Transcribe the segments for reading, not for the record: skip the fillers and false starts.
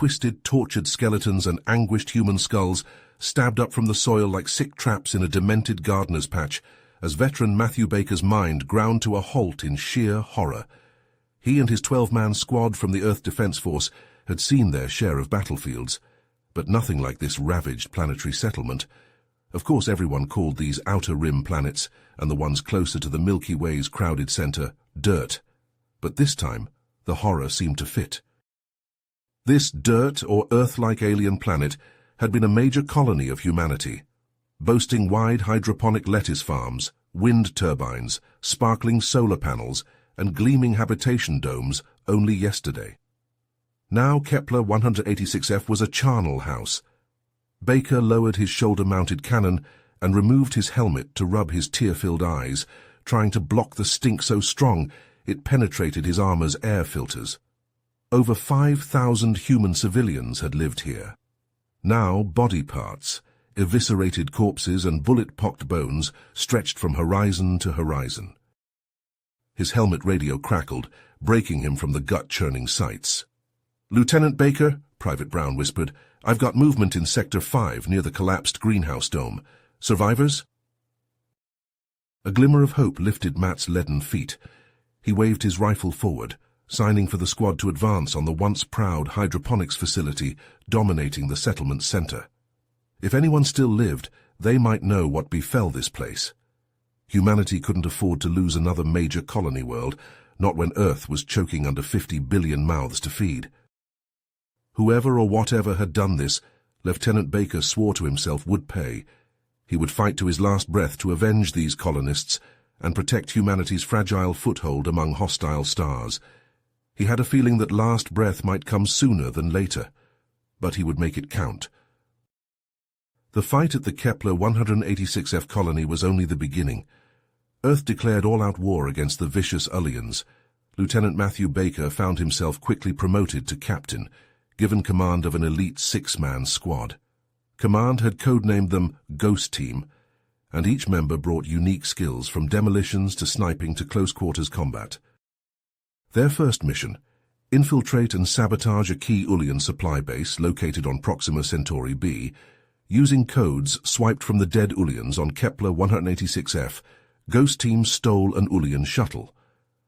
twisted, tortured skeletons and anguished human skulls stabbed up from the soil like sick traps in a demented gardener's patch, as veteran Matthew Baker's mind ground to a halt in sheer horror. He and his 12-man squad from the Earth Defense Force had seen their share of battlefields, but nothing like this ravaged planetary settlement. Of course, everyone called these outer rim planets, and the ones closer to the Milky Way's crowded center, dirt. But this time, the horror seemed to fit. This dirt or Earth-like alien planet had been a major colony of humanity, boasting wide hydroponic lettuce farms, wind turbines, sparkling solar panels, and gleaming habitation domes only yesterday. Now Kepler 186f was a charnel house. Baker lowered his shoulder-mounted cannon and removed his helmet to rub his tear-filled eyes, trying to block the stink so strong it penetrated his armor's air filters. Over 5,000 human civilians had lived here. Now body parts, eviscerated corpses and bullet-pocked bones stretched from horizon to horizon. His helmet radio crackled, breaking him from the gut-churning sights. "Lieutenant Baker," Private Brown whispered, "I've got movement in Sector 5 near the collapsed greenhouse dome. Survivors?" A glimmer of hope lifted Matt's leaden feet. He waved his rifle forward, signing for the squad to advance on the once-proud hydroponics facility dominating the settlement's center. If anyone still lived, they might know what befell this place. Humanity couldn't afford to lose another major colony world, not when Earth was choking under 50 billion mouths to feed. Whoever or whatever had done this, Lieutenant Baker swore to himself would pay. He would fight to his last breath to avenge these colonists and protect humanity's fragile foothold among hostile stars. He had a feeling that last breath might come sooner than later, but he would make it count. The fight at the Kepler 186f colony was only the beginning. Earth declared all-out war against the vicious Ullians. Lieutenant Matthew Baker found himself quickly promoted to captain, given command of an elite 6-man squad. Command had codenamed them Ghost Team, and each member brought unique skills from demolitions to sniping to close-quarters combat. Their first mission: infiltrate and sabotage a key Ullian supply base located on Proxima Centauri b. Using codes swiped from the dead Ullians on Kepler 186f, Ghost Team stole an Ullian shuttle.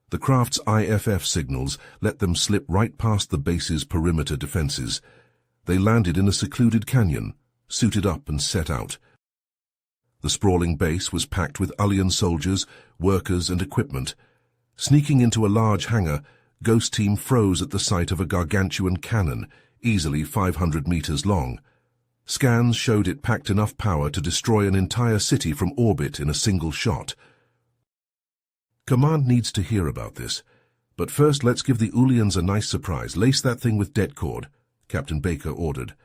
The craft's IFF signals let them slip right past the base's perimeter defenses. They landed in a secluded canyon, suited up and set out. The sprawling base was packed with Ullian soldiers, workers and equipment. Sneaking into a large hangar, Ghost Team froze at the sight of a gargantuan cannon, easily 500 meters long. Scans showed it packed enough power to destroy an entire city from orbit in a single shot. Command needs to hear about this, but first let's give the Ullians a nice surprise. Lace that thing with det cord, Captain Baker ordered.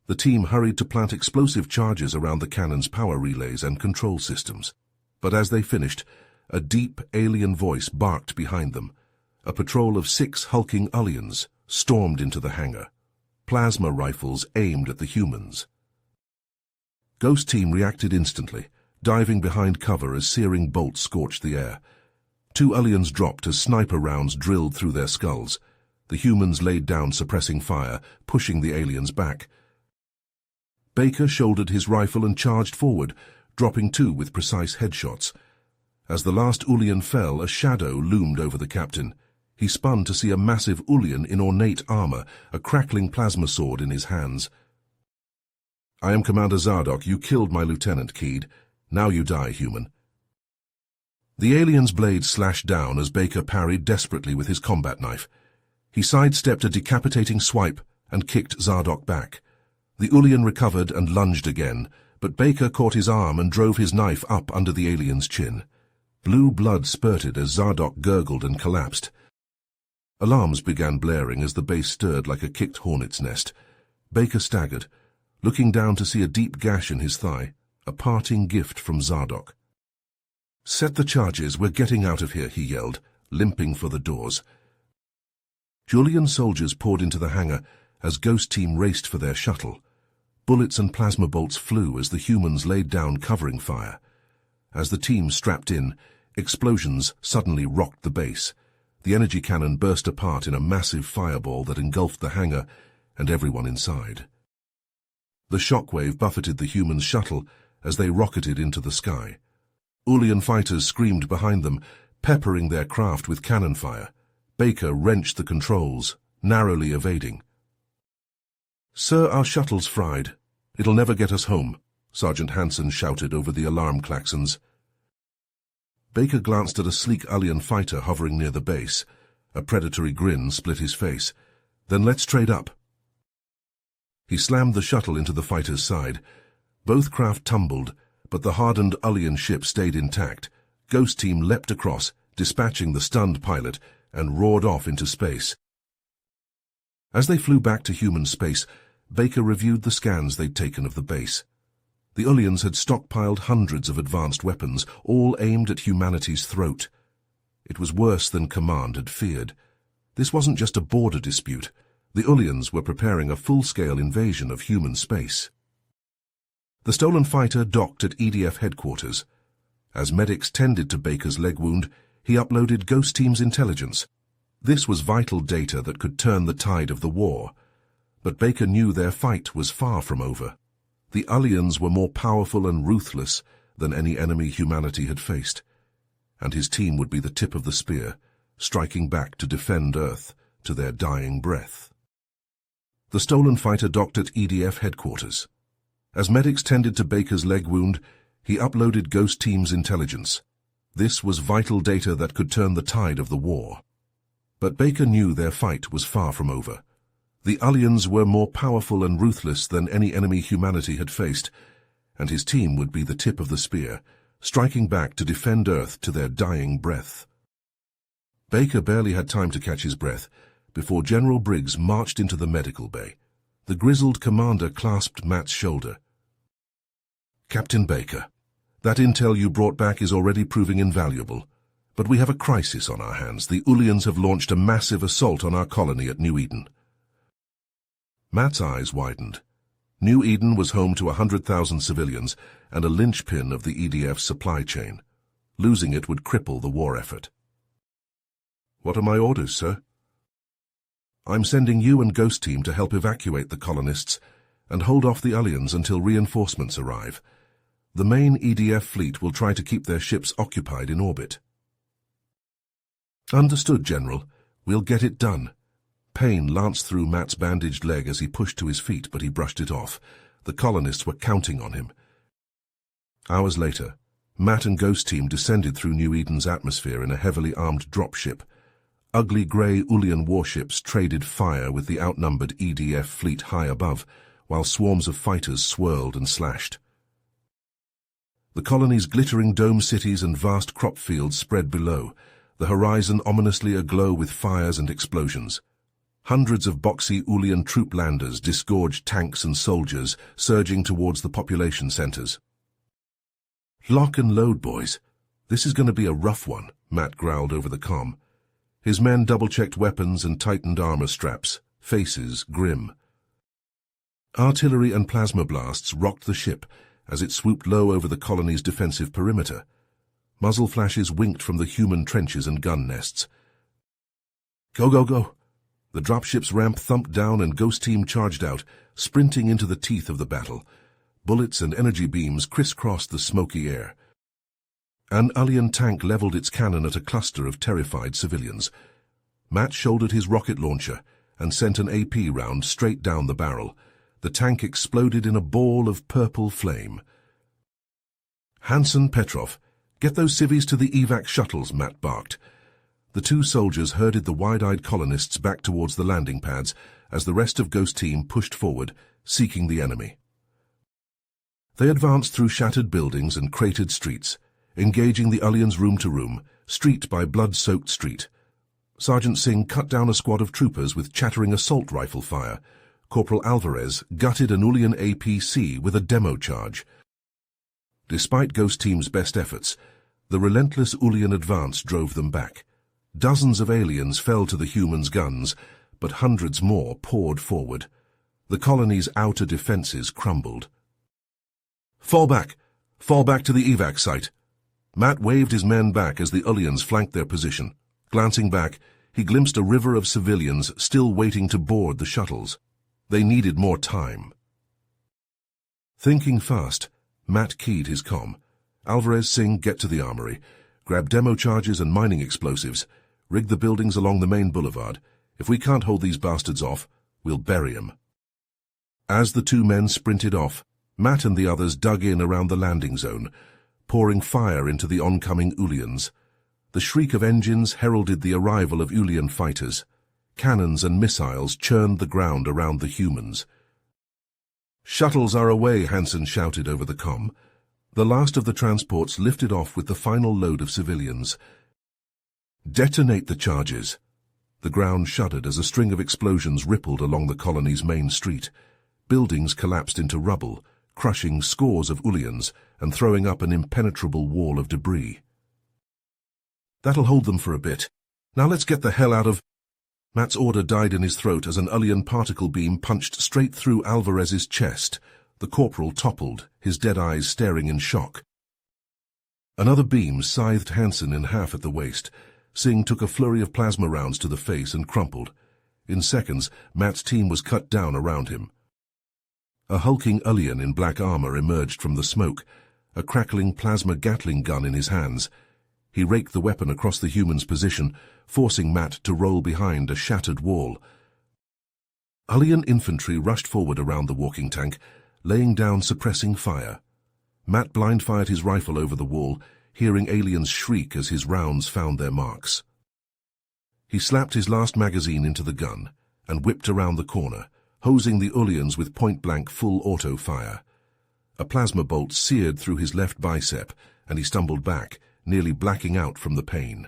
The team hurried to plant explosive charges around the cannon's power relays and control systems. But as they finished, a deep alien voice barked behind them. A patrol of 6 hulking Ullians stormed into the hangar. Plasma rifles aimed at the humans. Ghost Team reacted instantly, diving behind cover as searing bolts scorched the air. 2 Ullians dropped as sniper rounds drilled through their skulls. The humans laid down suppressing fire, pushing the aliens back. Baker shouldered his rifle and charged forward, dropping 2 with precise headshots. As the last Ullian fell, a shadow loomed over the captain. He spun to see a massive Ullian in ornate armor, a crackling plasma sword in his hands. "I am Commander Zardock. You killed my lieutenant, Keed. Now you die, human." The alien's blade slashed down as Baker parried desperately with his combat knife. He sidestepped a decapitating swipe and kicked Zardock back. The Ullian recovered and lunged again, but Baker caught his arm and drove his knife up under the alien's chin. Blue blood spurted as Zardock gurgled and collapsed. Alarms began blaring as the base stirred like a kicked hornet's nest. Baker staggered, looking down to see a deep gash in his thigh, a parting gift from Zardock. "Set the charges, we're getting out of here," he yelled, limping for the doors. Julian soldiers poured into the hangar as Ghost Team raced for their shuttle. Bullets and plasma bolts flew as the humans laid down covering fire. As the team strapped in, explosions suddenly rocked the base. The energy cannon burst apart in a massive fireball that engulfed the hangar and everyone inside. The shockwave buffeted the humans' shuttle as they rocketed into the sky. Ulian fighters screamed behind them, peppering their craft with cannon fire. Baker wrenched the controls, narrowly evading. "Sir, our shuttle's fried. It'll never get us home," Sergeant Hansen shouted over the alarm klaxons. Baker glanced at a sleek Ulian fighter hovering near the base. A predatory grin split his face. "Then let's trade up." He slammed the shuttle into the fighter's side. Both craft tumbled, but the hardened Ulian ship stayed intact. Ghost Team leapt across, dispatching the stunned pilot, and roared off into space. As they flew back to human space, Baker reviewed the scans they'd taken of the base. The Ulians had stockpiled hundreds of advanced weapons, all aimed at humanity's throat. It was worse than Command had feared. This wasn't just a border dispute. The Ulians were preparing a full-scale invasion of human space. The stolen fighter docked at EDF headquarters. As medics tended to Baker's leg wound, he uploaded Ghost Team's intelligence. This was vital data that could turn the tide of the war. But Baker knew their fight was far from over. The Ulians were more powerful and ruthless than any enemy humanity had faced, and his team would be the tip of the spear, striking back to defend Earth to their dying breath. The stolen fighter docked at EDF headquarters. As medics tended to Baker's leg wound, he uploaded Ghost Team's intelligence. This was vital data that could turn the tide of the war. But Baker knew their fight was far from over. The Ulians were more powerful and ruthless than any enemy humanity had faced, and his team would be the tip of the spear, striking back to defend Earth to their dying breath. Baker barely had time to catch his breath before General Briggs marched into the medical bay. The grizzled commander clasped Matt's shoulder. "Captain Baker, that intel you brought back is already proving invaluable, but we have a crisis on our hands. The Ulians have launched a massive assault on our colony at New Eden." Matt's eyes widened. New Eden was home to 100,000 civilians and a linchpin of the EDF supply chain. Losing it would cripple the war effort. "What are my orders, sir?" "I'm sending you and Ghost Team to help evacuate the colonists and hold off the Ulians until reinforcements arrive. The main EDF fleet will try to keep their ships occupied in orbit." "Understood, General. We'll get it done." Pain lanced through Matt's bandaged leg as he pushed to his feet, but he brushed it off. The colonists were counting on him. Hours later, Matt and Ghost Team descended through New Eden's atmosphere in a heavily armed dropship. Ugly grey Ulian warships traded fire with the outnumbered EDF fleet high above, while swarms of fighters swirled and slashed. The colony's glittering dome cities and vast crop fields spread below, the horizon ominously aglow with fires and explosions. Hundreds of boxy Ulian troop landers disgorged tanks and soldiers, surging towards the population centers. "Lock and load, boys. This is going to be a rough one," Matt growled over the comm. His men double-checked weapons and tightened armor straps, faces grim. Artillery and plasma blasts rocked the ship as it swooped low over the colony's defensive perimeter. Muzzle flashes winked from the human trenches and gun nests. "Go, go, go!" The dropship's ramp thumped down and Ghost Team charged out, sprinting into the teeth of the battle. Bullets and energy beams crisscrossed the smoky air. An Ulian tank leveled its cannon at a cluster of terrified civilians. Matt shouldered his rocket launcher and sent an AP round straight down the barrel. The tank exploded in a ball of purple flame. "Hansen, Petrov, get those civvies to the evac shuttles," Matt barked. The two soldiers herded the wide-eyed colonists back towards the landing pads as the rest of Ghost Team pushed forward, seeking the enemy. They advanced through shattered buildings and cratered streets, engaging the Ulians room to room, street by blood-soaked street. Sergeant Singh cut down a squad of troopers with chattering assault rifle fire. Corporal Alvarez gutted an Ulian APC with a demo charge. Despite Ghost Team's best efforts, the relentless Ulian advance drove them back. Dozens of aliens fell to the humans' guns, but hundreds more poured forward. The colony's outer defenses crumbled. Fall back to the evac site." Matt waved his men back as the Ulians flanked their position. Glancing back, he glimpsed a river of civilians still waiting to board the shuttles. They needed more time. Thinking fast, Matt keyed his comm. Alvarez, Singh, get to the armory. Grab demo charges and mining explosives. Rig the buildings along the main boulevard. If we can't hold these bastards off, we'll bury 'em. As the two men sprinted off, Matt and the others dug in around the landing zone, pouring fire into the oncoming Ulians. The shriek of engines heralded the arrival of Ulian fighters. Cannons and missiles churned the ground around the humans. "Shuttles are away," Hansen shouted over the comm. The last of the transports lifted off with the final load of civilians. "Detonate the charges." The ground shuddered as a string of explosions rippled along the colony's main street. Buildings collapsed into rubble, crushing scores of Ulians and throwing up an impenetrable wall of debris. "That'll hold them for a bit. Now let's get the hell out of—" Matt's order died in his throat as an Ulian particle beam punched straight through Alvarez's chest. The corporal toppled, his dead eyes staring in shock. Another beam scythed Hansen in half at the waist. Singh took a flurry of plasma rounds to the face and crumpled. In seconds, Matt's team was cut down around him. A hulking Ulian in black armor emerged from the smoke, a crackling plasma Gatling gun in his hands. He raked the weapon across the human's position, forcing Matt to roll behind a shattered wall. Ulian infantry rushed forward around the walking tank, laying down suppressing fire. Matt blind-fired his rifle over the wall, hearing aliens shriek as his rounds found their marks. He slapped his last magazine into the gun and whipped around the corner, hosing the Ulians with point-blank full-auto fire. A plasma bolt seared through his left bicep, and he stumbled back, nearly blacking out from the pain.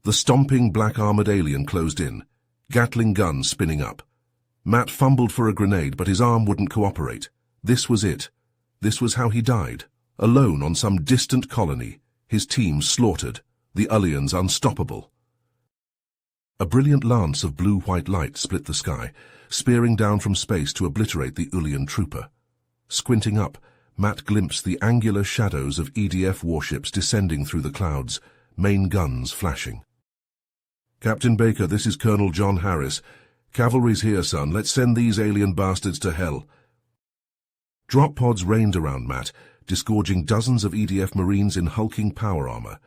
The stomping black-armored alien closed in, Gatling gun spinning up. Matt fumbled for a grenade, but his arm wouldn't cooperate. This was it. This was how he died. Alone on some distant colony, his team slaughtered, the Ulians unstoppable. A brilliant lance of blue-white light split the sky, spearing down from space to obliterate the Ulian trooper. Squinting up, Matt glimpsed the angular shadows of EDF warships descending through the clouds, main guns flashing. "Captain Baker, this is Colonel John Harris. Cavalry's here, son. Let's send these alien bastards to hell." Drop pods rained around Matt, disgorging dozens of EDF Marines in hulking power armor.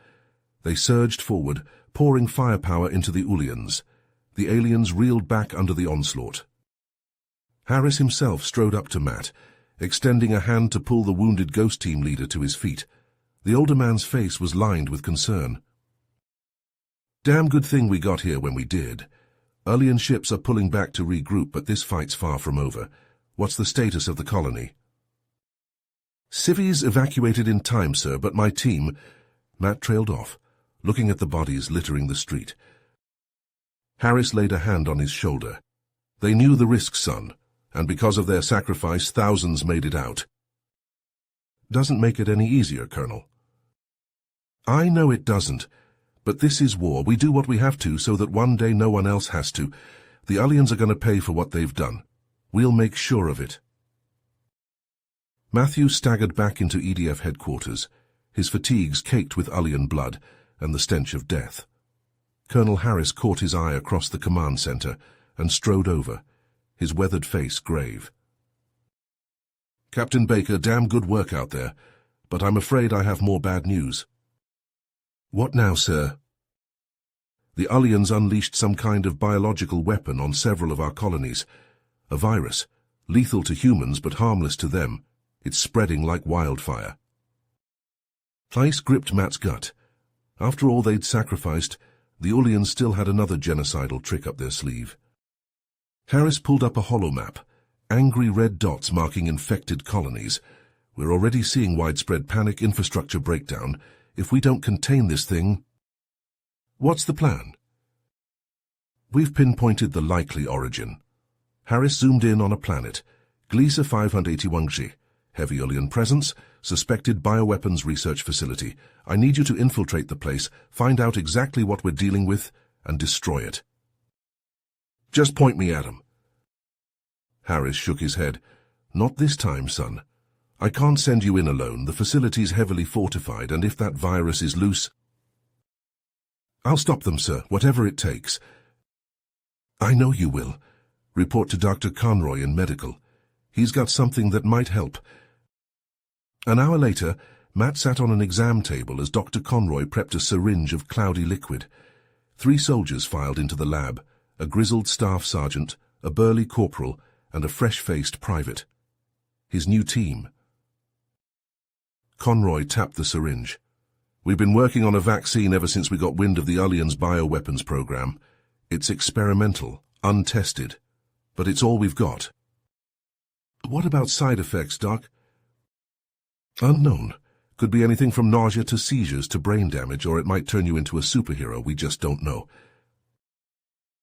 They surged forward, pouring firepower into the Ulians. The aliens reeled back under the onslaught. Harris himself strode up to Matt, extending a hand to pull the wounded Ghost Team leader to his feet. The older man's face was lined with concern. "Damn good thing we got here when we did. Ulian ships are pulling back to regroup, but this fight's far from over. What's the status of the colony?" "Civies evacuated in time, sir, but my team—" Matt trailed off, looking at the bodies littering the street. Harris laid a hand on his shoulder. "They knew the risk, son, and because of their sacrifice, thousands made it out." "Doesn't make it any easier, Colonel." "I know it doesn't. But this is war. We do what we have to so that one day no one else has to. The Ulians are going to pay for what they've done. We'll make sure of it." Matthew staggered back into EDF headquarters, his fatigues caked with Ulian blood and the stench of death. Colonel Harris caught his eye across the command center and strode over, his weathered face grave. "Captain Baker, damn good work out there, but I'm afraid I have more bad news." "What now, sir?" "The Ulians unleashed some kind of biological weapon on several of our colonies. A virus, lethal to humans but harmless to them. It's spreading like wildfire." Ice gripped Matt's gut. After all they'd sacrificed, the Ulians still had another genocidal trick up their sleeve. Harris pulled up a holomap, angry red dots marking infected colonies. "We're already seeing widespread panic, infrastructure breakdown. If we don't contain this thing—" "What's the plan?" "We've pinpointed the likely origin." Harris zoomed in on a planet, Gliese 581G. Heavy Ulian presence, suspected bioweapons research facility. I need you to infiltrate the place, find out exactly what we're dealing with, and destroy it. "Just point me at 'em." Harris shook his head. "Not this time, son. I can't send you in alone. The facility's heavily fortified, and if that virus is loose—" I'll stop them, sir, whatever it takes. I know you will. Report to Dr. Conroy in medical. He's got something that might help. An hour later, Matt sat on an exam table as Dr. Conroy prepped a syringe of cloudy liquid. 3 soldiers filed into the lab, a grizzled staff sergeant, a burly corporal, and a fresh-faced private. His new team. Conroy tapped the syringe. We've been working on a vaccine ever since we got wind of the Ullian's bioweapons program. It's experimental, untested, but it's all we've got. What about side effects, Doc? Unknown. Could be anything from nausea to seizures to brain damage, or it might turn you into a superhero. We just don't know.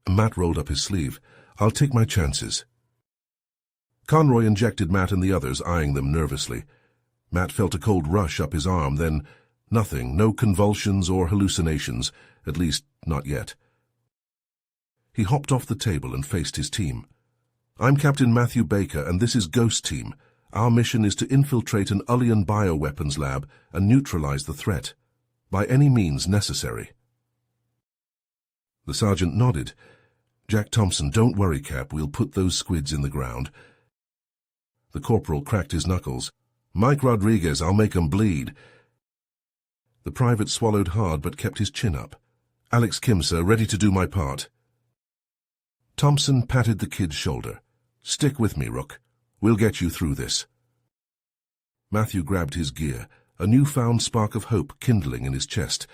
Matt rolled up his sleeve. I'll take my chances. Conroy injected Matt and the others, eyeing them nervously. Matt felt a cold rush up his arm, then nothing, no convulsions or hallucinations, at least not yet. He hopped off the table and faced his team. I'm Captain Matthew Baker, and this is Ghost Team. Our mission is to infiltrate an Ullian bioweapons lab and neutralize the threat, by any means necessary. The sergeant nodded. Jack Thompson, don't worry, Cap, we'll put those squids in the ground. The corporal cracked his knuckles. Mike Rodriguez, I'll make 'em bleed. The private swallowed hard but kept his chin up. Alex Kim, sir, ready to do my part. Thompson patted the kid's shoulder. Stick with me, Rook. We'll get you through this. Matthew grabbed his gear, a newfound spark of hope kindling in his chest.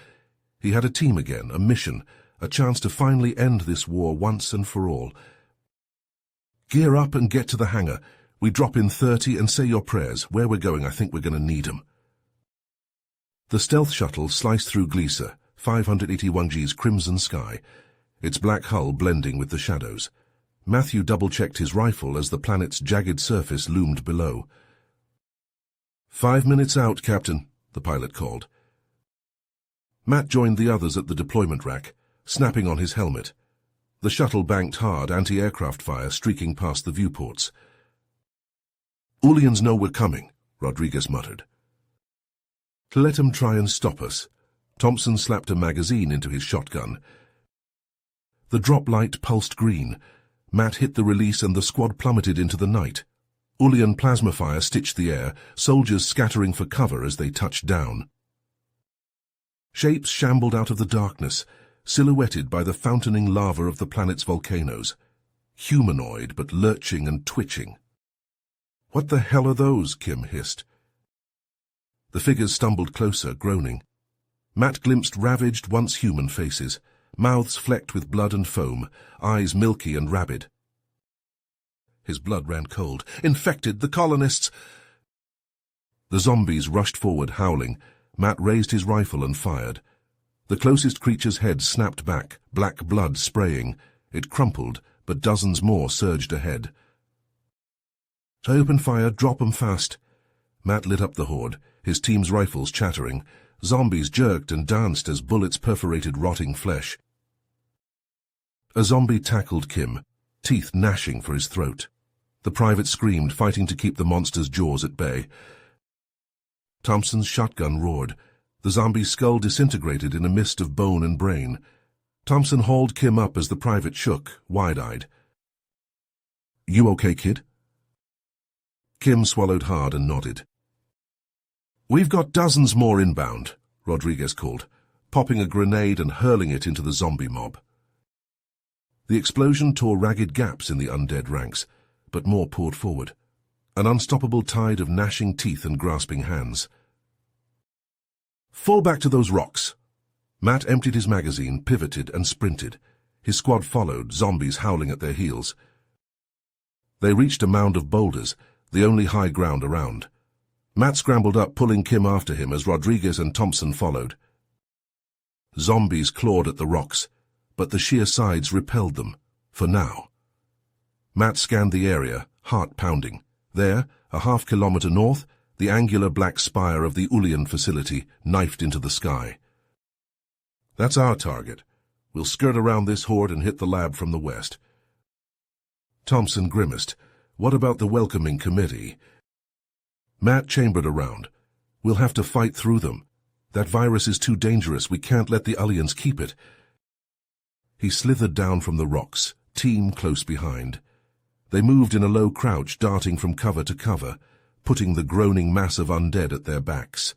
He had a team again, a mission, a chance to finally end this war once and for all. Gear up and get to the hangar. We drop in 30 and say your prayers. Where we're going, I think we're going to need 'em. The stealth shuttle sliced through Gleaser, 581G's crimson sky, its black hull blending with the shadows. Matthew double-checked his rifle as the planet's jagged surface loomed below. 5 minutes out, Captain, the pilot called. Matt joined the others at the deployment rack, snapping on his helmet. The shuttle banked hard, anti-aircraft fire streaking past the viewports. Ullians know we're coming, Rodriguez muttered. Let 'em try and stop us. Thompson slapped a magazine into his shotgun. The drop light pulsed green. Matt hit the release and the squad plummeted into the night. Ullian plasma fire stitched the air, soldiers scattering for cover as they touched down. Shapes shambled out of the darkness, silhouetted by the fountaining lava of the planet's volcanoes. Humanoid, but lurching and twitching. What the hell are those? Kim hissed. The figures stumbled closer, groaning. Matt glimpsed ravaged, once human faces, mouths flecked with blood and foam, eyes milky and rabid. His blood ran cold. Infected, the colonists! The zombies rushed forward, howling. Matt raised his rifle and fired. The closest creature's head snapped back, black blood spraying. It crumpled, but dozens more surged ahead. Open fire, drop 'em fast. Matt lit up the horde, his team's rifles chattering. Zombies jerked and danced as bullets perforated rotting flesh. A zombie tackled Kim, teeth gnashing for his throat. The private screamed, fighting to keep the monster's jaws at bay. Thompson's shotgun roared. The zombie's skull disintegrated in a mist of bone and brain. Thompson hauled Kim up as the private shook, wide-eyed. You okay, kid? Kim swallowed hard and nodded. We've got dozens more inbound, Rodriguez called, popping a grenade and hurling it into the zombie mob. The explosion tore ragged gaps in the undead ranks, but more poured forward. An unstoppable tide of gnashing teeth and grasping hands. Fall back to those rocks. Matt emptied his magazine, pivoted, and sprinted. His squad followed, zombies howling at their heels. They reached a mound of boulders, the only high ground around. Matt scrambled up, pulling Kim after him as Rodriguez and Thompson followed. Zombies clawed at the rocks, but the sheer sides repelled them, for now. Matt scanned the area, heart pounding. There, a half-kilometer north, the angular black spire of the Ullian facility knifed into the sky. That's our target. We'll skirt around this horde and hit the lab from the west. Thompson grimaced. What about the welcoming committee? Matt chambered around. We'll have to fight through them. That virus is too dangerous. We can't let the aliens keep it. He slithered down from the rocks, team close behind. They moved in a low crouch, darting from cover to cover, putting the groaning mass of undead at their backs.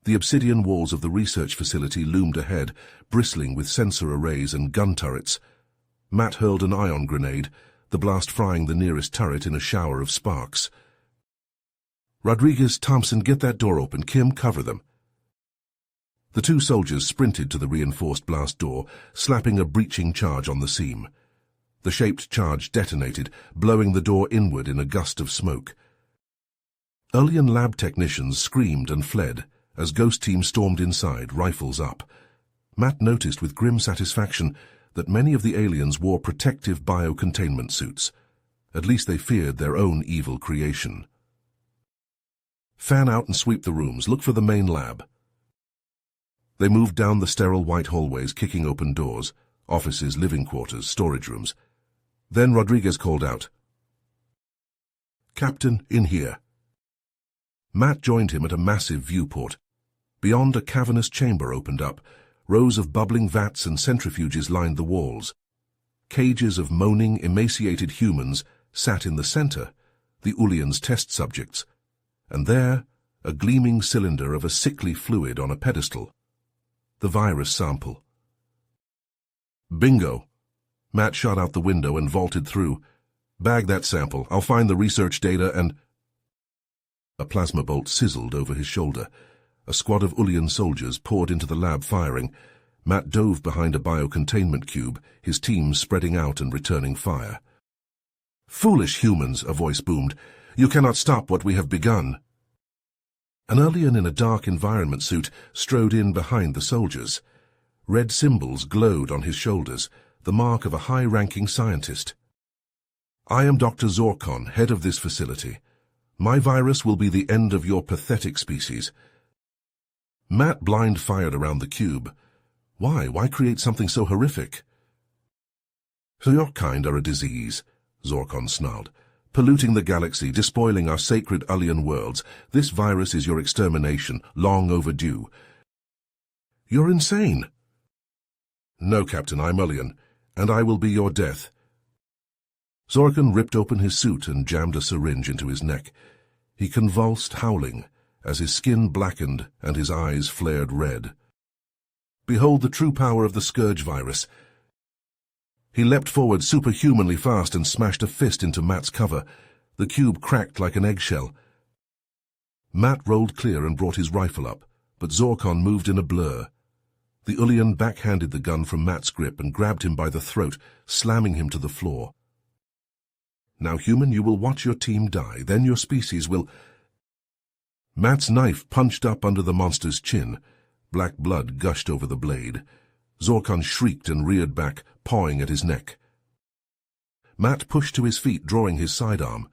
The obsidian walls of the research facility loomed ahead, bristling with sensor arrays and gun turrets. Matt hurled an ion grenade, the blast frying the nearest turret in a shower of sparks. Rodriguez, Thompson, get that door open. Kim, cover them. The two soldiers sprinted to the reinforced blast door, slapping a breaching charge on the seam. The shaped charge detonated, blowing the door inward in a gust of smoke. Alien lab technicians screamed and fled as Ghost Team stormed inside, rifles up. Matt noticed with grim satisfaction that many of the aliens wore protective biocontainment suits. At least they feared their own evil creation. Fan out and sweep the rooms. Look for the main lab. They moved down the sterile white hallways, kicking open doors, offices, living quarters, storage rooms. Then Rodriguez called out, "Captain, in here." Matt joined him at a massive viewport. Beyond, a cavernous chamber opened up. Rows of bubbling vats and centrifuges lined the walls. Cages of moaning, emaciated humans sat in the center, the Ulians' test subjects. And there, a gleaming cylinder of a sickly fluid on a pedestal. The virus sample. Bingo! Matt shot out the window and vaulted through. Bag that sample. I'll find the research data and... A plasma bolt sizzled over his shoulder. A squad of Ulian soldiers poured into the lab, firing. Matt dove behind a biocontainment cube, his team spreading out and returning fire. "Foolish humans," a voice boomed. "You cannot stop what we have begun." An alien in a dark environment suit strode in behind the soldiers. Red symbols glowed on his shoulders, the mark of a high-ranking scientist. "I am Dr. Zorkon, head of this facility. My virus will be the end of your pathetic species." Matt blind-fired around the cube. Why? Why create something so horrific? "So your kind are a disease," Zorkon snarled. "Polluting the galaxy, despoiling our sacred alien worlds. This virus is your extermination, long overdue." "You're insane." "No, Captain, I'm alien, and I will be your death." Zorkon ripped open his suit and jammed a syringe into his neck. He convulsed, howling, as his skin blackened and his eyes flared red. "Behold the true power of the Scourge virus." He leapt forward superhumanly fast and smashed a fist into Matt's cover. The cube cracked like an eggshell. Matt rolled clear and brought his rifle up, but Zorkon moved in a blur. The Ulian backhanded the gun from Matt's grip and grabbed him by the throat, slamming him to the floor. "Now, human, you will watch your team die, then your species will—" Matt's knife punched up under the monster's chin. Black blood gushed over the blade. Zorkon shrieked and reared back, pawing at his neck. Matt pushed to his feet, drawing his sidearm.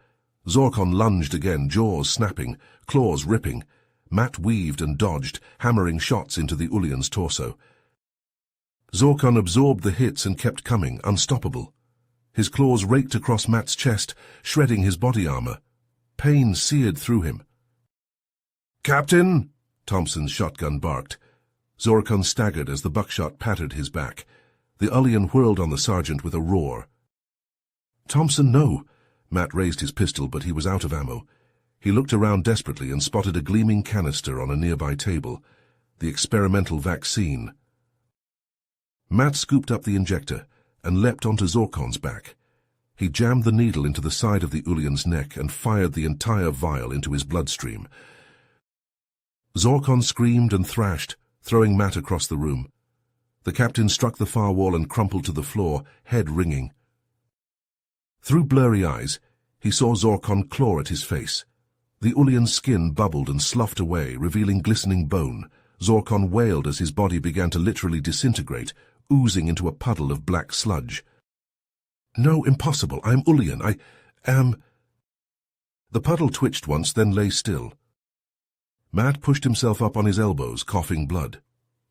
Zorkon lunged again, jaws snapping, claws ripping. Matt weaved and dodged, hammering shots into the Ulian's torso. Zorkon absorbed the hits and kept coming, unstoppable. His claws raked across Matt's chest, shredding his body armor. Pain seared through him. "Captain!" Thompson's shotgun barked. Zorkon staggered as the buckshot pattered his back. The Ulian whirled on the sergeant with a roar. "Thompson, no!" Matt raised his pistol, but he was out of ammo. He looked around desperately and spotted a gleaming canister on a nearby table. The experimental vaccine. Matt scooped up the injector and leapt onto Zorkon's back. He jammed the needle into the side of the Ulian's neck and fired the entire vial into his bloodstream. Zorkon screamed and thrashed, throwing Matt across the room. The captain struck the far wall and crumpled to the floor, head ringing. Through blurry eyes, he saw Zorkon claw at his face. The Ulian's skin bubbled and sloughed away, revealing glistening bone. Zorkon wailed as his body began to literally disintegrate, oozing into a puddle of black sludge. "No, impossible. I'm Ulian. I am—" The puddle twitched once, then lay still. Matt pushed himself up on his elbows, coughing blood.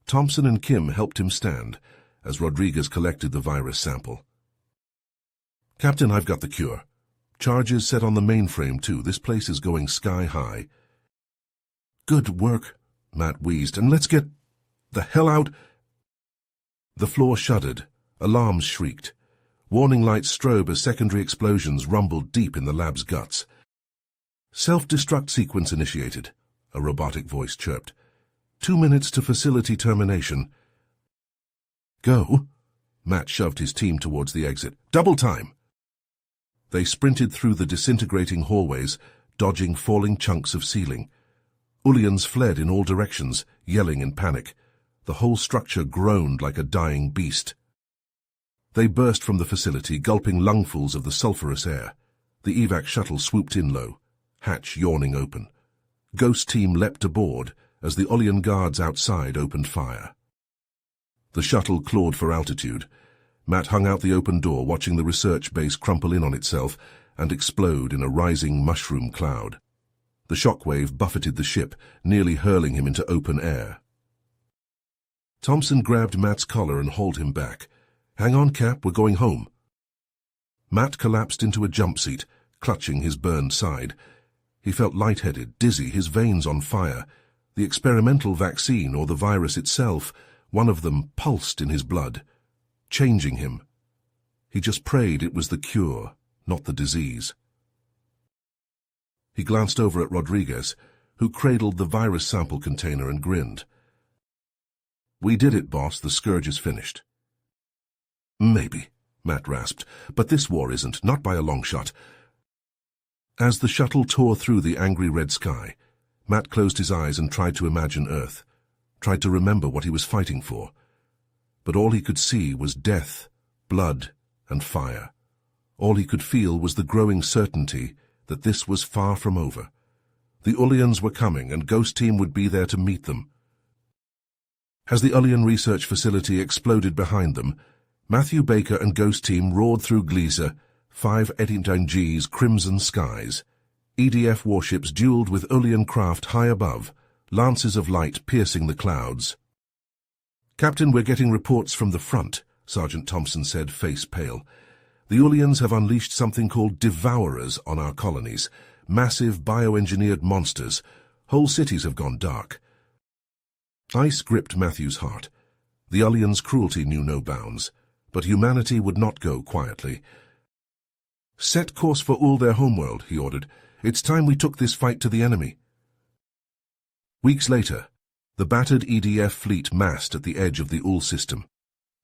Thompson and Kim helped him stand, as Rodriguez collected the virus sample. "Captain, I've got the cure. Charges set on the mainframe, too. This place is going sky high." "Good work," Matt wheezed, "and let's get the hell out." The floor shuddered. Alarms shrieked. Warning lights strobe as secondary explosions rumbled deep in the lab's guts. "Self-destruct sequence initiated," a robotic voice chirped. 2 minutes to facility termination." "Go." Matt shoved his team towards the exit. "Double time." They sprinted through the disintegrating hallways, dodging falling chunks of ceiling. Ullians fled in all directions, yelling in panic. The whole structure groaned like a dying beast. They burst from the facility, gulping lungfuls of the sulphurous air. The evac shuttle swooped in low, hatch yawning open. Ghost Team leapt aboard as the Ullian guards outside opened fire. The shuttle clawed for altitude. Matt hung out the open door, watching the research base crumple in on itself and explode in a rising mushroom cloud. The shockwave buffeted the ship, nearly hurling him into open air. Thompson grabbed Matt's collar and hauled him back. "Hang on, Cap, we're going home." Matt collapsed into a jump seat, clutching his burned side. He felt lightheaded, dizzy, his veins on fire. The experimental vaccine, or the virus itself, one of them pulsed in his blood, changing him. He just prayed it was the cure, not the disease. He glanced over at Rodriguez, who cradled the virus sample container and grinned. "We did it, boss. The scourge is finished." "Maybe," Matt rasped, "but this war isn't, not by a long shot." As the shuttle tore through the angry red sky, Matt closed his eyes and tried to imagine Earth, tried to remember what he was fighting for. But all he could see was death, blood, and fire. All he could feel was the growing certainty that this was far from over. The Ullians were coming, and Ghost Team would be there to meet them. As the Ullian research facility exploded behind them, Matthew Baker and Ghost Team roared through Gliese, 589G's crimson skies. EDF warships dueled with Ullian craft high above, lances of light piercing the clouds. "Captain, we're getting reports from the front," Sergeant Thompson said, face pale. "The Ullians have unleashed something called Devourers on our colonies, massive bioengineered monsters. Whole cities have gone dark." Ice gripped Matthew's heart. The Ullians' cruelty knew no bounds, but humanity would not go quietly. "Set course for all their homeworld," he ordered. "It's time we took this fight to the enemy." Weeks later, the battered EDF fleet massed at the edge of the Ul system.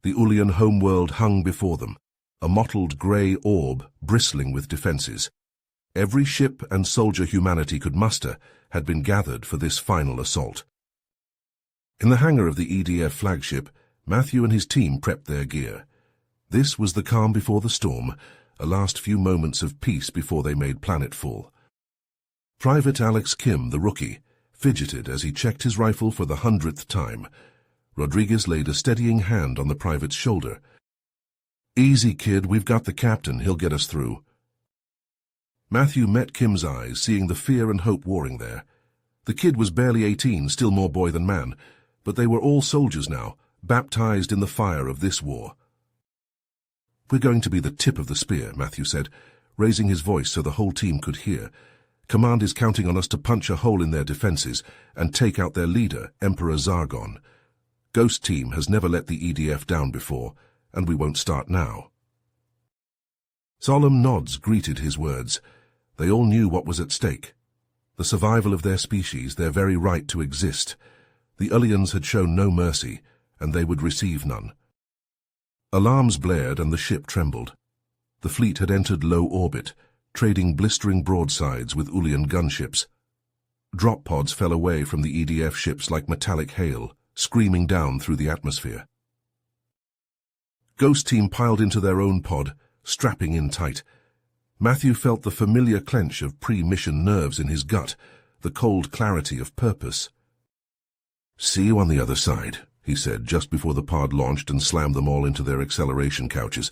The Ullian homeworld hung before them, a mottled grey orb bristling with defences. Every ship and soldier humanity could muster had been gathered for this final assault. In the hangar of the EDF flagship, Matthew and his team prepped their gear. This was the calm before the storm, a last few moments of peace before they made planetfall. Private Alex Kim, the rookie, fidgeted as he checked his rifle for the 100th time. Rodriguez laid a steadying hand on the private's shoulder. "Easy, kid, we've got the captain, he'll get us through." Matthew met Kim's eyes, seeing the fear and hope warring there. The kid was barely 18, still more boy than man, but they were all soldiers now, baptized in the fire of this war. "We're going to be the tip of the spear," Matthew said, raising his voice so the whole team could hear. "Command is counting on us to punch a hole in their defenses and take out their leader, Emperor Zargon. Ghost Team has never let the EDF down before, and we won't start now." Solemn nods greeted his words. They all knew what was at stake. The survival of their species, their very right to exist. The Ullians had shown no mercy, and they would receive none. Alarms blared and the ship trembled. The fleet had entered low orbit, trading blistering broadsides with Ullian gunships. Drop pods fell away from the EDF ships like metallic hail, screaming down through the atmosphere. Ghost Team piled into their own pod, strapping in tight. Matthew felt the familiar clench of pre-mission nerves in his gut, the cold clarity of purpose. "See you on the other side," he said just before the pod launched and slammed them all into their acceleration couches.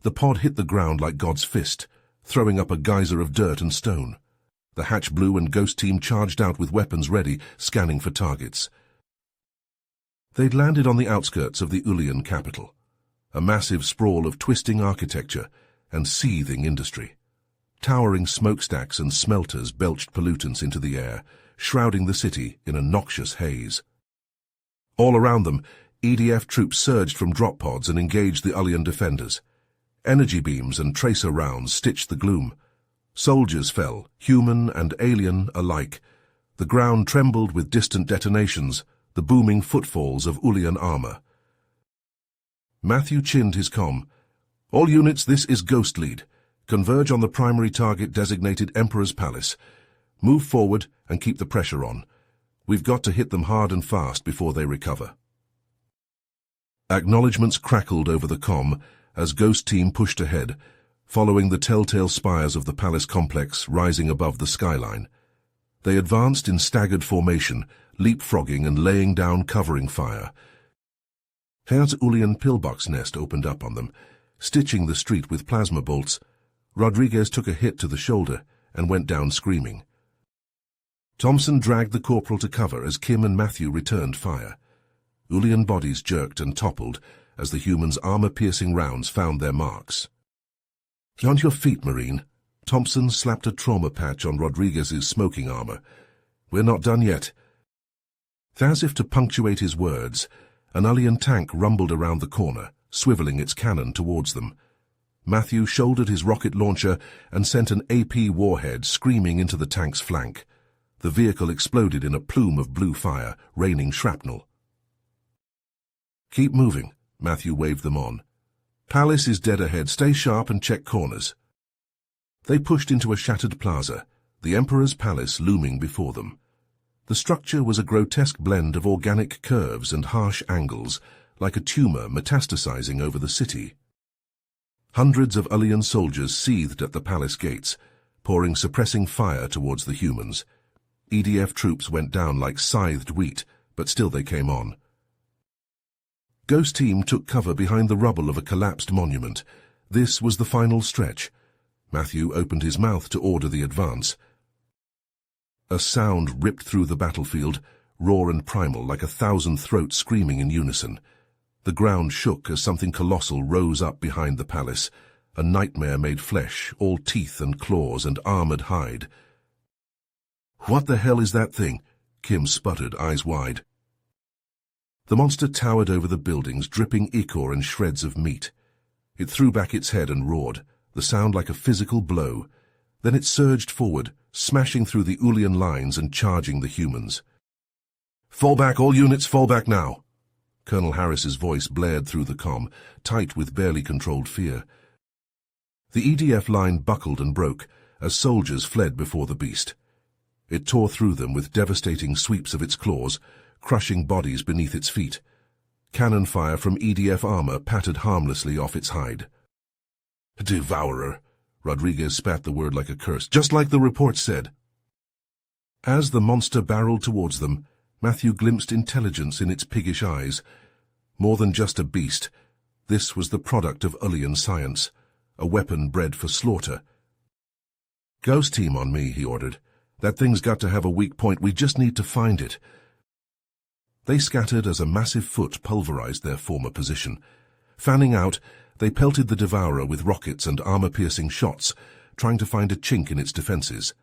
The pod hit the ground like God's fist, throwing up a geyser of dirt and stone. The hatch blew and Ghost Team charged out with weapons ready, scanning for targets. They'd landed on the outskirts of the Ullian capital, a massive sprawl of twisting architecture and seething industry. Towering smokestacks and smelters belched pollutants into the air, shrouding the city in a noxious haze. All around them, EDF troops surged from drop pods and engaged the Ullian defenders. Energy beams and tracer rounds stitched the gloom. Soldiers fell, human and alien alike. The ground trembled with distant detonations, the booming footfalls of Ullian armor. Matthew chinned his comm. "All units, this is Ghost Lead. Converge on the primary target designated Emperor's Palace. Move forward and keep the pressure on. We've got to hit them hard and fast before they recover." Acknowledgements crackled over the comm as Ghost Team pushed ahead, following the telltale spires of the palace complex rising above the skyline. They advanced in staggered formation, leapfrogging and laying down covering fire. Herr's Ullian pillbox nest opened up on them, stitching the street with plasma bolts. Rodriguez took a hit to the shoulder and went down screaming. Thompson dragged the corporal to cover as Kim and Matthew returned fire. Ullian bodies jerked and toppled as the humans' armor-piercing rounds found their marks. "On your feet, Marine." Thompson slapped a trauma patch on Rodriguez's smoking armor. "We're not done yet." As if to punctuate his words, an Ullian tank rumbled around the corner, swiveling its cannon towards them. Matthew shouldered his rocket launcher and sent an AP warhead screaming into the tank's flank. The vehicle exploded in a plume of blue fire, raining shrapnel. "Keep moving," Matthew waved them on. "Palace is dead ahead. Stay sharp and check corners." They pushed into a shattered plaza, the Emperor's Palace looming before them. The structure was a grotesque blend of organic curves and harsh angles, like a tumor metastasizing over the city. Hundreds of Ullian soldiers seethed at the palace gates, pouring suppressing fire towards the humans. EDF troops went down like scythed wheat, but still they came on. Ghost Team took cover behind the rubble of a collapsed monument. This was the final stretch. Matthew opened his mouth to order the advance. A sound ripped through the battlefield, raw and primal, like 1,000 throats screaming in unison. The ground shook as something colossal rose up behind the palace, a nightmare made flesh, all teeth and claws and armored hide. "What the hell is that thing?" Kim sputtered, eyes wide. The monster towered over the buildings, dripping ichor and shreds of meat. It threw back its head and roared, the sound like a physical blow. Then it surged forward, smashing through the Ullian lines and charging the humans. "Fall back, all units, fall back now!" Colonel Harris's voice blared through the comm, tight with barely controlled fear. The EDF line buckled and broke as soldiers fled before the beast. It tore through them with devastating sweeps of its claws, crushing bodies beneath its feet. Cannon fire from EDF armor pattered harmlessly off its hide. "Devourer!" Rodriguez spat the word like a curse, just like the report said. As the monster barreled towards them, Matthew glimpsed intelligence in its piggish eyes. More than just a beast, this was the product of Ullian science, a weapon bred for slaughter. "Ghost Team on me," he ordered. "That thing's got to have a weak point. We just need to find it." They scattered as a massive foot pulverized their former position. Fanning out, they pelted the Devourer with rockets and armor-piercing shots, trying to find a chink in its defenses.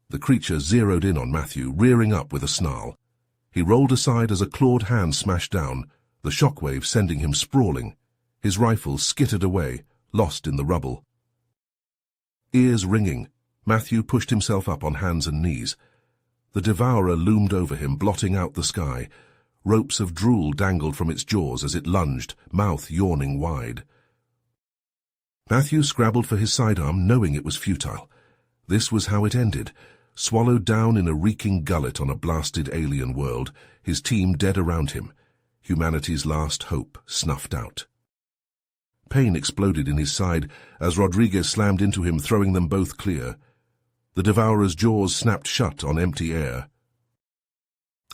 The creature zeroed in on Matthew, rearing up with a snarl. He rolled aside as a clawed hand smashed down, the shockwave sending him sprawling. His rifle skittered away, lost in the rubble. Ears ringing, Matthew pushed himself up on hands and knees. The Devourer loomed over him, blotting out the sky. Ropes of drool dangled from its jaws as it lunged, mouth yawning wide. Matthew scrabbled for his sidearm, knowing it was futile. This was how it ended. Swallowed down in a reeking gullet on a blasted alien world, his team dead around him. Humanity's last hope snuffed out. Pain exploded in his side as Rodriguez slammed into him, throwing them both clear. The Devourer's jaws snapped shut on empty air.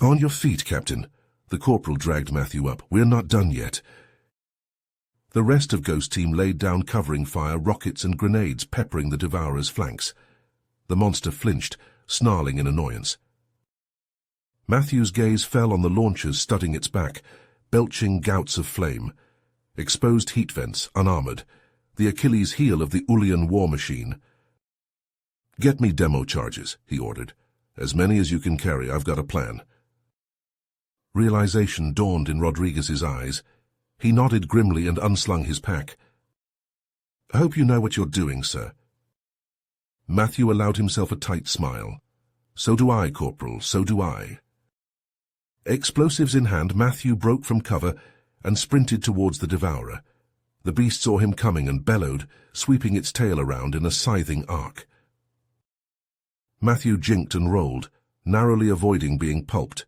"On your feet, Captain." The corporal dragged Matthew up. "We're not done yet." The rest of Ghost Team laid down covering fire, rockets and grenades peppering the Devourer's flanks. The monster flinched, snarling in annoyance. Matthew's gaze fell on the launchers studding its back, belching gouts of flame. Exposed heat vents, unarmored. The Achilles heel of the Ullian war machine. "Get me demo charges," he ordered. As many as you can carry, I've got a plan. Realization dawned in Rodriguez's eyes. He nodded grimly and unslung his pack. I hope you know what you're doing, sir. Matthew allowed himself a tight smile. So do I, Corporal, so do I. Explosives in hand, Matthew broke from cover and sprinted towards the devourer. The beast saw him coming and bellowed, sweeping its tail around in a scything arc. Matthew jinked and rolled, narrowly avoiding being pulped.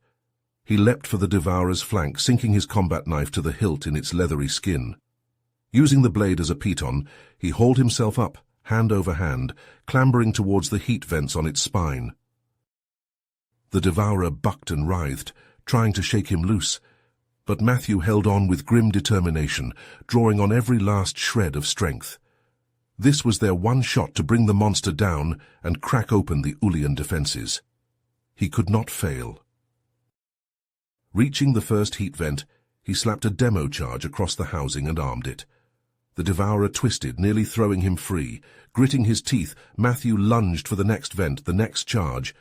He leapt for the devourer's flank, sinking his combat knife to the hilt in its leathery skin. Using the blade as a piton, he hauled himself up, hand over hand, clambering towards the heat vents on its spine. The devourer bucked and writhed, trying to shake him loose, but Matthew held on with grim determination, drawing on every last shred of strength. This was their one shot to bring the monster down and crack open the Ulian defenses. He could not fail. Reaching the first heat vent, he slapped a demo charge across the housing and armed it. The devourer twisted, nearly throwing him free. Gritting his teeth, Matthew lunged for the next vent, the next charge.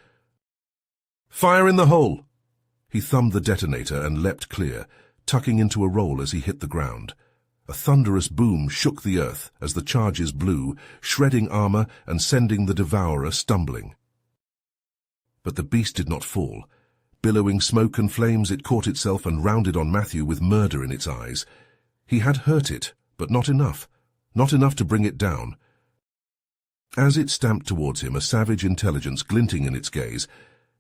Fire in the hole! He thumbed the detonator and leapt clear, tucking into a roll as he hit the ground. A thunderous boom shook the earth as the charges blew, shredding armor and sending the devourer stumbling. But the beast did not fall. Billowing smoke and flames, it caught itself and rounded on Matthew with murder in its eyes. He had hurt it, but not enough. Not enough to bring it down. As it stamped towards him, a savage intelligence glinting in its gaze,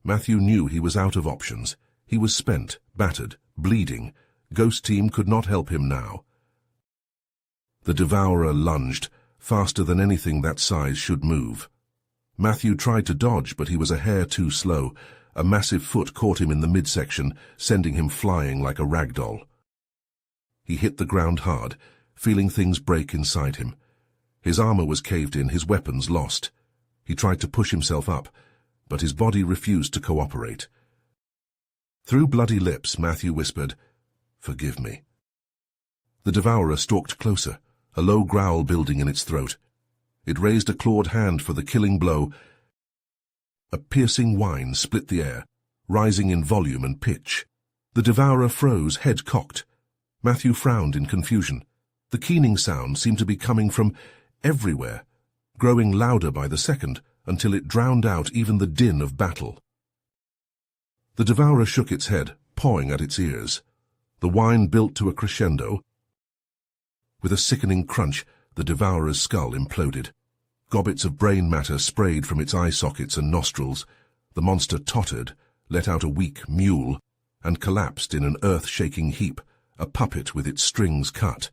Matthew knew he was out of options. He was spent, battered, bleeding. Ghost Team could not help him now. The devourer lunged, faster than anything that size should move. Matthew tried to dodge, but he was a hair too slow. A massive foot caught him in the midsection, sending him flying like a ragdoll. He hit the ground hard, feeling things break inside him. His armor was caved in, his weapons lost. He tried to push himself up, but his body refused to cooperate. Through bloody lips, Matthew whispered, "Forgive me." The devourer stalked closer, a low growl building in its throat. It raised a clawed hand for the killing blow. A piercing whine split the air, rising in volume and pitch. The devourer froze, head cocked. Matthew frowned in confusion. The keening sound seemed to be coming from everywhere, growing louder by the second until it drowned out even the din of battle. The devourer shook its head, pawing at its ears. The whine built to a crescendo. With a sickening crunch, the devourer's skull imploded. Gobbets of brain matter sprayed from its eye sockets and nostrils. The monster tottered, let out a weak mewl, and collapsed in an earth-shaking heap, a puppet with its strings cut.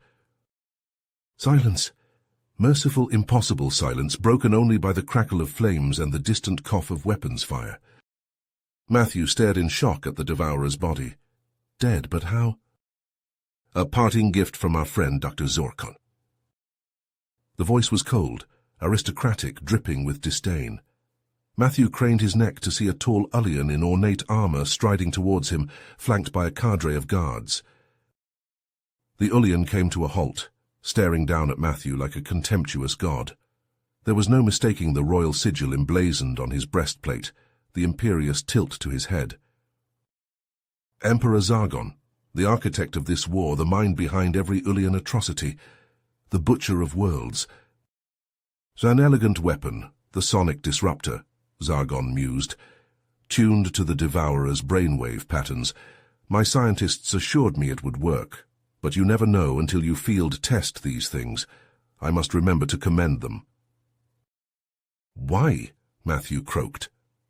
Silence. Merciful, impossible silence, broken only by the crackle of flames and the distant cough of weapons fire. Matthew stared in shock at the devourer's body. Dead, but how? A parting gift from our friend Dr. Zorkon. The voice was cold, aristocratic, dripping with disdain. Matthew craned his neck to see a tall Ulian in ornate armor striding towards him, flanked by a cadre of guards. The Ulian came to a halt, staring down at Matthew like a contemptuous god. There was no mistaking the royal sigil emblazoned on his breastplate, the imperious tilt to his head. Emperor Zargon, the architect of this war, the mind behind every Ulian atrocity, the butcher of worlds. An elegant weapon, the sonic disruptor, Zargon mused, tuned to the devourer's brainwave patterns. My scientists assured me it would work, but you never know until you field test these things. I must remember to commend them. Why? Matthew croaked.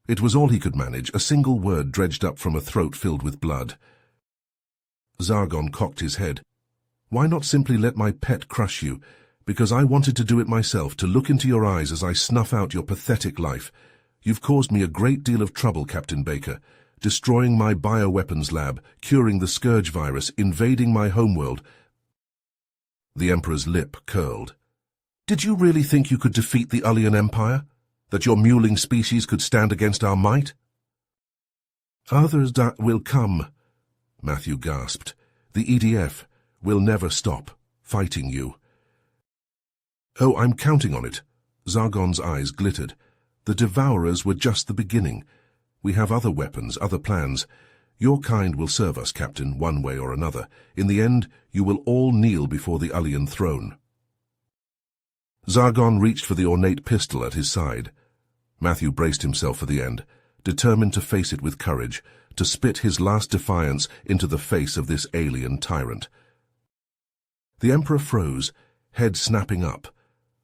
It was all he could manage, a single word dredged up from a throat filled with blood. Zargon cocked his head. Why not simply let my pet crush you? Because I wanted to do it myself, to look into your eyes as I snuff out your pathetic life. You've caused me a great deal of trouble, Captain Baker, destroying my bioweapons lab, curing the scourge virus, invading my homeworld. The Emperor's lip curled. Did you really think you could defeat the Ulian Empire? That your mewling species could stand against our might? Others that will come, Matthew gasped. The EDF will never stop fighting you. Oh, I'm counting on it. Zargon's eyes glittered. The devourers were just the beginning. We have other weapons, other plans. Your kind will serve us, Captain, one way or another. In the end, you will all kneel before the Ullian throne." Zargon reached for the ornate pistol at his side. Matthew braced himself for the end, determined to face it with courage, to spit his last defiance into the face of this alien tyrant. The Emperor froze, head snapping up.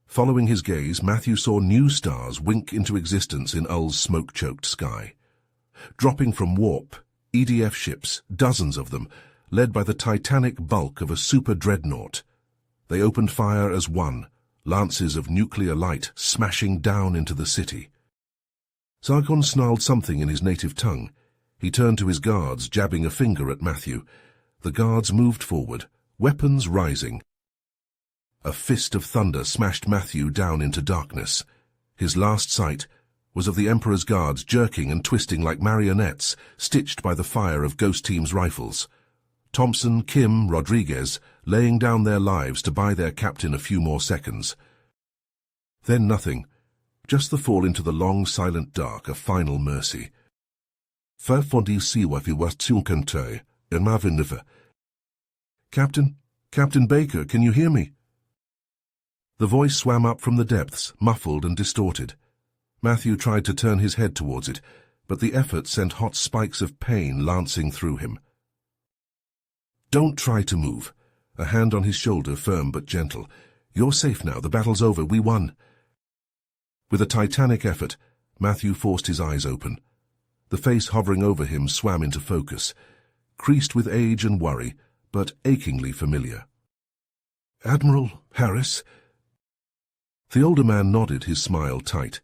Following his gaze, Matthew saw new stars wink into existence in Ul's smoke-choked sky. Dropping from warp, EDF ships, dozens of them, led by the titanic bulk of a super-dreadnought. They opened fire as one, lances of nuclear light smashing down into the city. Sargon snarled something in his native tongue. He turned to his guards, jabbing a finger at Matthew. The guards moved forward, weapons rising. A fist of thunder smashed Matthew down into darkness. His last sight was of the Emperor's guards jerking and twisting like marionettes, stitched by the fire of Ghost Team's rifles. Thompson, Kim, Rodriguez, laying down their lives to buy their captain a few more seconds. Then nothing, just the fall into the long, silent dark, a final mercy. Captain, Captain Baker, can you hear me? The voice swam up from the depths, muffled and distorted. Matthew tried to turn his head towards it, but the effort sent hot spikes of pain lancing through him. "Don't try to move." A hand on his shoulder, firm but gentle. "You're safe now. The battle's over. We won." With a titanic effort, Matthew forced his eyes open. The face hovering over him swam into focus, creased with age and worry, but achingly familiar. "Admiral Harris?" The older man nodded, his smile tight.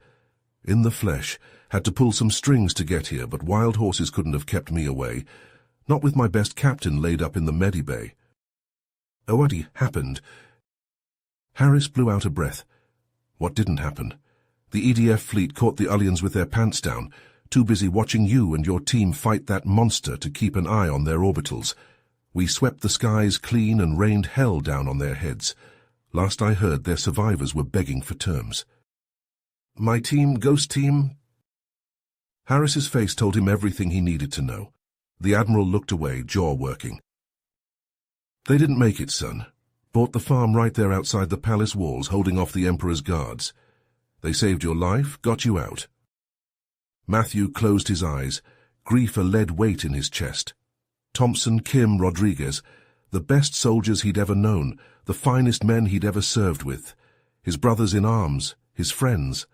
"In the flesh. Had to pull some strings to get here, but wild horses couldn't have kept me away. Not with my best captain laid up in the medibay." "What happened?" Harris blew out a breath. "What didn't happen? The EDF fleet caught the Ullians with their pants down, too busy watching you and your team fight that monster to keep an eye on their orbitals. We swept the skies clean and rained hell down on their heads. Last I heard, their survivors were begging for terms." "My team, Ghost Team?" Harris's face told him everything he needed to know. The Admiral looked away, jaw working. "They didn't make it, son. Bought the farm right there outside the palace walls, holding off the Emperor's guards. They saved your life, got you out." Matthew closed his eyes, grief a lead weight in his chest. Thompson, Kim, Rodriguez, the best soldiers he'd ever known, the finest men he'd ever served with, his brothers in arms, his friends.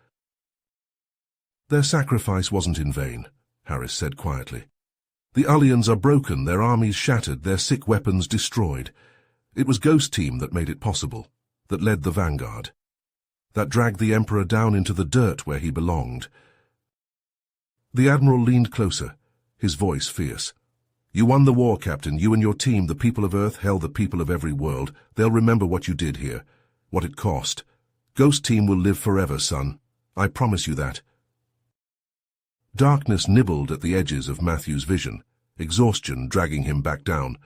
"Their sacrifice wasn't in vain," Harris said quietly. "The Ullians are broken, their armies shattered, their sick weapons destroyed. It was Ghost Team that made it possible, that led the vanguard, that dragged the Emperor down into the dirt where he belonged." The Admiral leaned closer, his voice fierce. "You won the war, Captain. You and your team, the people of Earth, hell, the people of every world. They'll remember what you did here, what it cost. Ghost Team will live forever, son. I promise you that." Darkness nibbled at the edges of Matthew's vision, exhaustion dragging him back down.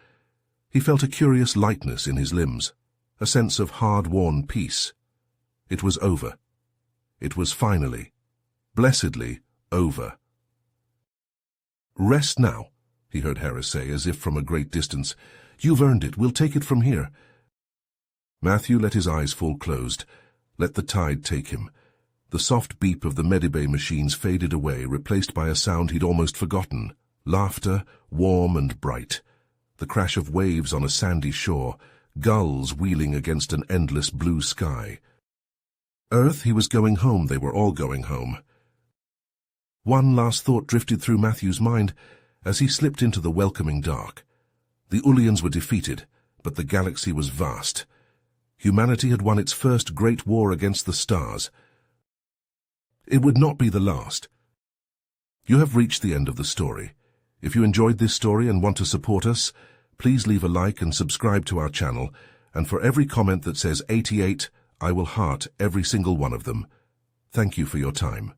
He felt a curious lightness in his limbs, a sense of hard-worn peace. It was over. It was finally, blessedly, over. "Rest now," he heard Harris say, as if from a great distance. "You've earned it. We'll take it from here." Matthew let his eyes fall closed, let the tide take him. The soft beep of the medibay machines faded away, replaced by a sound he'd almost forgotten. Laughter, warm and bright. The crash of waves on a sandy shore, gulls wheeling against an endless blue sky. Earth, he was going home, they were all going home. One last thought drifted through Matthew's mind as he slipped into the welcoming dark. The Ullians were defeated, but the galaxy was vast. Humanity had won its first great war against the stars. It would not be the last. You have reached the end of the story. If you enjoyed this story and want to support us, please leave a like and subscribe to our channel, and for every comment that says 88, I will heart every single one of them. Thank you for your time.